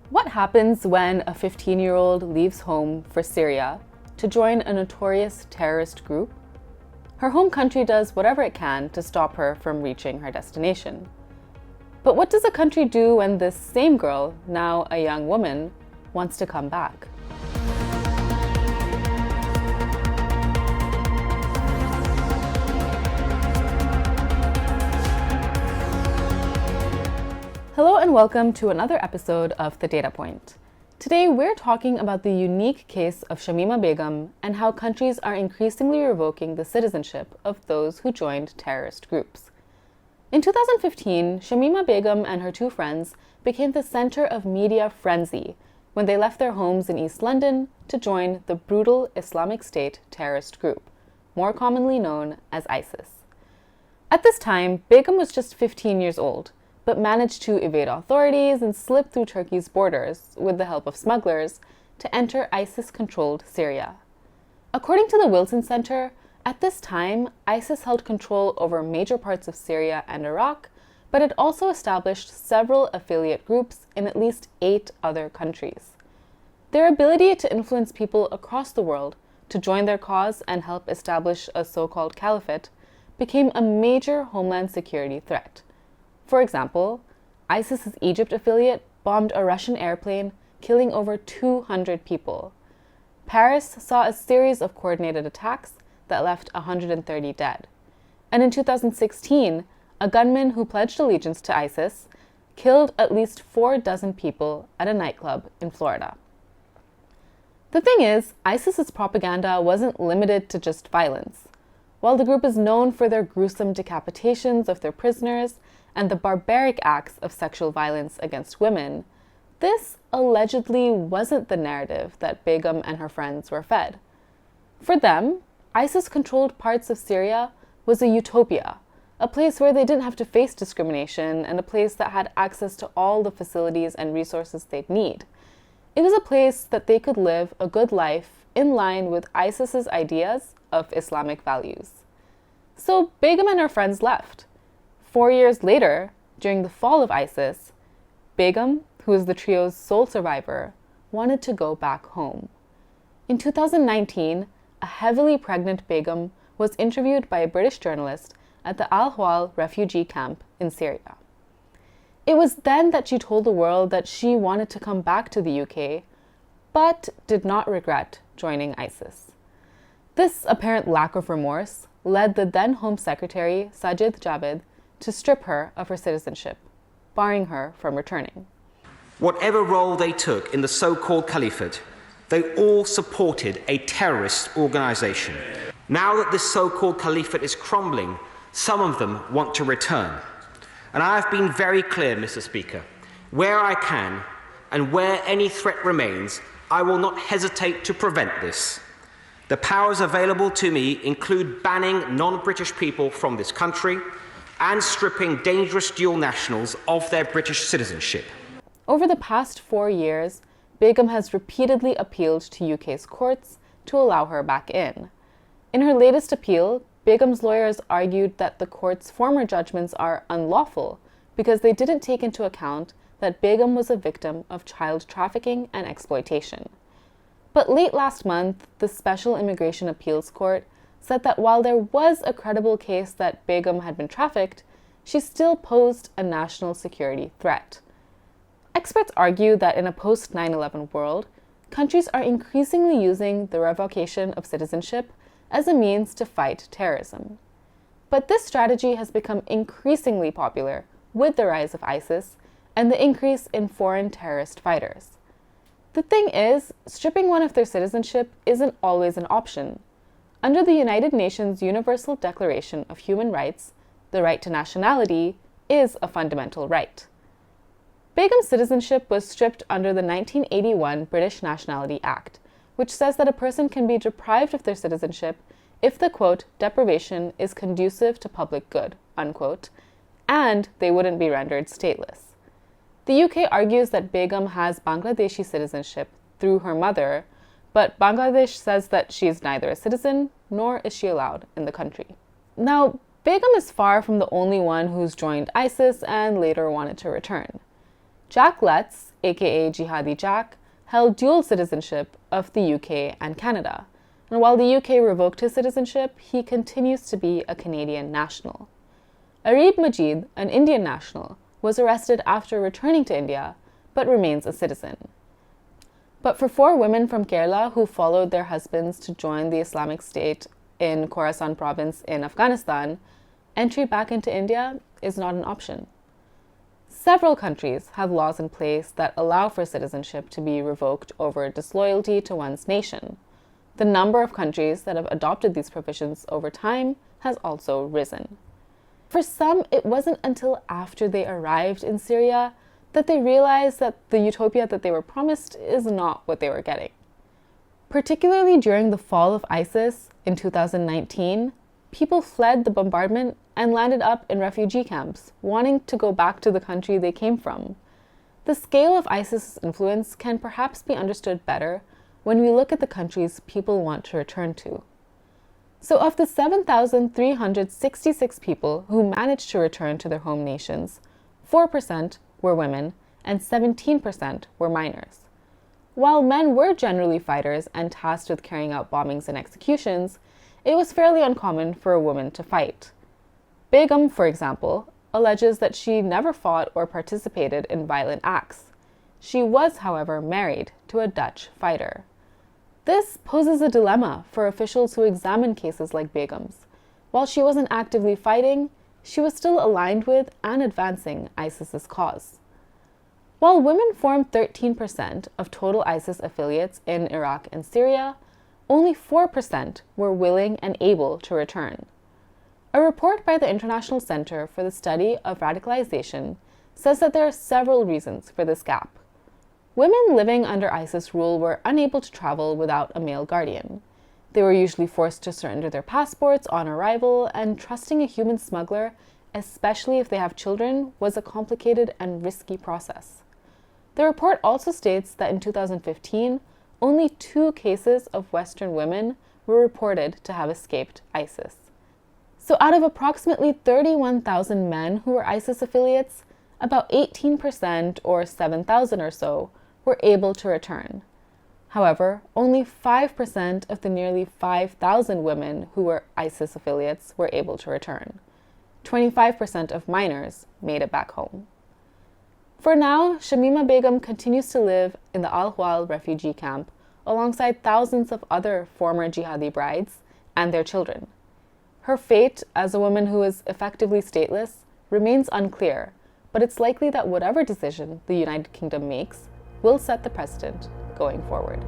What happens when a 15-year-old leaves home for Syria to join a notorious terrorist group? Her home country does whatever it can to stop her from reaching her destination. But what does a country do when this same girl, now a young woman, wants to come back? Hello and welcome to another episode of The Data Point. Today we're talking about the unique case of Shamima Begum and how countries are increasingly revoking the citizenship of those who joined terrorist groups. In 2015, Shamima Begum and her two friends became the center of media frenzy when they left their homes in East London to join the brutal Islamic State terrorist group, more commonly known as ISIS. At this time, Begum was just 15 years old, but managed to evade authorities and slip through Turkey's borders, with the help of smugglers, to enter ISIS-controlled Syria. According to the Wilson Center, at this time, ISIS held control over major parts of Syria and Iraq, but it also established several affiliate groups in at least 8 other countries. Their ability to influence people across the world to join their cause and help establish a so-called caliphate became a major homeland security threat. For example, ISIS's Egypt affiliate bombed a Russian airplane, killing over 200 people. Paris saw a series of coordinated attacks that left 130 dead. And in 2016, a gunman who pledged allegiance to ISIS killed at least 4 dozen people at a nightclub in Florida. The thing is, ISIS's propaganda wasn't limited to just violence. While the group is known for their gruesome decapitations of their prisoners and the barbaric acts of sexual violence against women, this allegedly wasn't the narrative that Begum and her friends were fed. For them, ISIS-controlled parts of Syria was a utopia, a place where they didn't have to face discrimination and a place that had access to all the facilities and resources they'd need. It was a place that they could live a good life in line with ISIS's ideas of Islamic values. So Begum and her friends left. 4 years later, during the fall of ISIS, Begum, who is the trio's sole survivor, wanted to go back home. In 2019, a heavily pregnant Begum was interviewed by a British journalist at the Al-Hwal refugee camp in Syria. It was then that she told the world that she wanted to come back to the UK, but did not regret joining ISIS. This apparent lack of remorse led the then Home Secretary, Sajid Javid, to strip her of her citizenship, barring her from returning. Whatever role they took in the so-called caliphate, they all supported a terrorist organization. Now that this so-called caliphate is crumbling, some of them want to return. And I have been very clear, Mr. Speaker, where I can and where any threat remains, I will not hesitate to prevent this. The powers available to me include banning non-British people from this country and stripping dangerous dual nationals of their British citizenship. Over the past 4 years, Begum has repeatedly appealed to UK's courts to allow her back in. In her latest appeal, Begum's lawyers argued that the court's former judgments are unlawful because they didn't take into account that Begum was a victim of child trafficking and exploitation. But late last month, the Special Immigration Appeals Court said that while there was a credible case that Begum had been trafficked, she still posed a national security threat. Experts argue that in a post-9/11 world, countries are increasingly using the revocation of citizenship as a means to fight terrorism. But this strategy has become increasingly popular with the rise of ISIS and the increase in foreign terrorist fighters. The thing is, stripping one of their citizenship isn't always an option. Under the United Nations Universal Declaration of Human Rights, the right to nationality is a fundamental right. Begum's citizenship was stripped under the 1981 British Nationality Act, which says that a person can be deprived of their citizenship if the, quote, deprivation is conducive to public good, unquote, and they wouldn't be rendered stateless. The UK argues that Begum has Bangladeshi citizenship through her mother, but Bangladesh says that she is neither a citizen nor is she allowed in the country. Now, Begum is far from the only one who's joined ISIS and later wanted to return. Jack Letts, aka Jihadi Jack, held dual citizenship of the UK and Canada, and while the UK revoked his citizenship, he continues to be a Canadian national. Arib Majid, an Indian national, was arrested after returning to India, but remains a citizen. But for 4 women from Kerala who followed their husbands to join the Islamic State in Khorasan province in Afghanistan, entry back into India is not an option. Several countries have laws in place that allow for citizenship to be revoked over disloyalty to one's nation. The number of countries that have adopted these provisions over time has also risen. For some, it wasn't until after they arrived in Syria that they realized that the utopia that they were promised is not what they were getting. Particularly during the fall of ISIS in 2019, people fled the bombardment and landed up in refugee camps, wanting to go back to the country they came from. The scale of ISIS's influence can perhaps be understood better when we look at the countries people want to return to. So of the 7,366 people who managed to return to their home nations, 4% were women and 17% were minors. While men were generally fighters and tasked with carrying out bombings and executions, it was fairly uncommon for a woman to fight. Begum, for example, alleges that she never fought or participated in violent acts. She was, however, married to a Dutch fighter. This poses a dilemma for officials who examine cases like Begum's. While she wasn't actively fighting, she was still aligned with and advancing ISIS's cause. While women form 13% of total ISIS affiliates in Iraq and Syria, only 4% were willing and able to return. A report by the International Center for the Study of Radicalization says that there are several reasons for this gap. Women living under ISIS rule were unable to travel without a male guardian. They were usually forced to surrender their passports on arrival, and trusting a human smuggler, especially if they have children, was a complicated and risky process. The report also states that in 2015, only 2 cases of Western women were reported to have escaped ISIS. So out of approximately 31,000 men who were ISIS affiliates, about 18%, or 7,000 or so, were able to return. However, only 5% of the nearly 5,000 women who were ISIS affiliates were able to return. 25% of minors made it back home. For now, Shamima Begum continues to live in the Al-Hwal refugee camp alongside thousands of other former jihadi brides and their children. Her fate as a woman who is effectively stateless remains unclear, but it's likely that whatever decision the United Kingdom makes will set the precedent going forward.